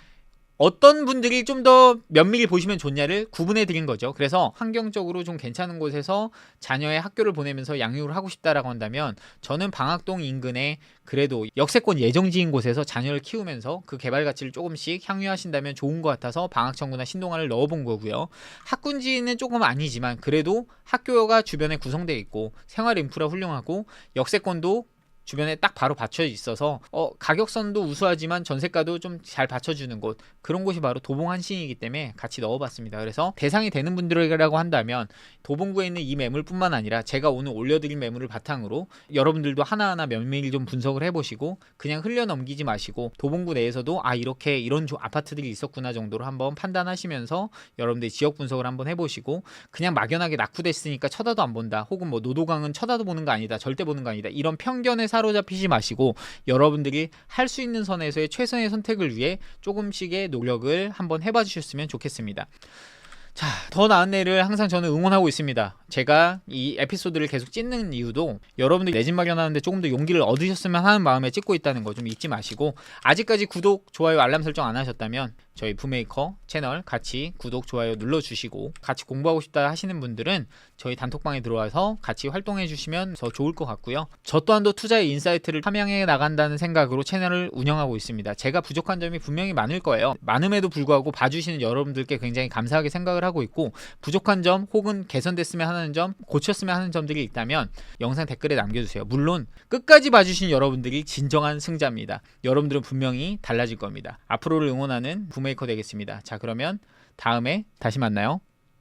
S1: 어떤 분들이 좀 더 면밀히 보시면 좋냐를 구분해 드린 거죠. 그래서 환경적으로 좀 괜찮은 곳에서 자녀의 학교를 보내면서 양육을 하고 싶다라고 한다면 저는 방학동 인근에 그래도 역세권 예정지인 곳에서 자녀를 키우면서 그 개발 가치를 조금씩 향유하신다면 좋은 것 같아서 방학천구나 신동아를 넣어본 거고요. 학군지는 조금 아니지만 그래도 학교가 주변에 구성되어 있고 생활 인프라 훌륭하고 역세권도 주변에 딱 바로 받쳐 있어서 가격선도 우수하지만 전세가도 좀 잘 받쳐주는 곳, 그런 곳이 바로 도봉 한신이기 때문에 같이 넣어봤습니다. 그래서 대상이 되는 분들이라고 한다면 도봉구에 있는 이 매물뿐만 아니라 제가 오늘 올려드린 매물을 바탕으로 여러분들도 하나하나 면밀히 좀 분석을 해보시고 그냥 흘려넘기지 마시고 도봉구 내에서도 이렇게 이런 아파트들이 있었구나 정도로 한번 판단하시면서 여러분들 지역 분석을 한번 해보시고, 그냥 막연하게 낙후됐으니까 쳐다도 안 본다, 혹은 뭐 노도강은 쳐다도 보는 거 아니다, 절대 보는 거 아니다, 이런 편견에 사로잡히지 마시고 여러분들이 할 수 있는 선에서의 최선의 선택을 위해 조금씩의 노력을 한번 해봐 주셨으면 좋겠습니다. 자, 더 나은 내일을 항상 저는 응원하고 있습니다. 제가 이 에피소드를 계속 찍는 이유도 여러분들이 내 집 마련하는데 조금 더 용기를 얻으셨으면 하는 마음에 찍고 있다는 거 좀 잊지 마시고, 아직까지 구독, 좋아요, 알람 설정 안 하셨다면 저희 부메이커 채널 같이 구독, 좋아요 눌러주시고, 같이 공부하고 싶다 하시는 분들은 저희 단톡방에 들어와서 같이 활동해 주시면 더 좋을 것 같고요. 저 또한도 투자의 인사이트를 함양해 나간다는 생각으로 채널을 운영하고 있습니다. 제가 부족한 점이 분명히 많을 거예요. 많음에도 불구하고 봐주시는 여러분들께 굉장히 감사하게 생각을 하고 있고, 부족한 점 혹은 개선됐으면 하는 점, 고쳤으면 하는 점들이 있다면 영상 댓글에 남겨주세요. 물론 끝까지 봐주신 여러분들이 진정한 승자입니다. 여러분들은 분명히 달라질 겁니다. 앞으로를 응원하는 부메이커 되겠습니다. 자, 그러면 다음에 다시 만나요.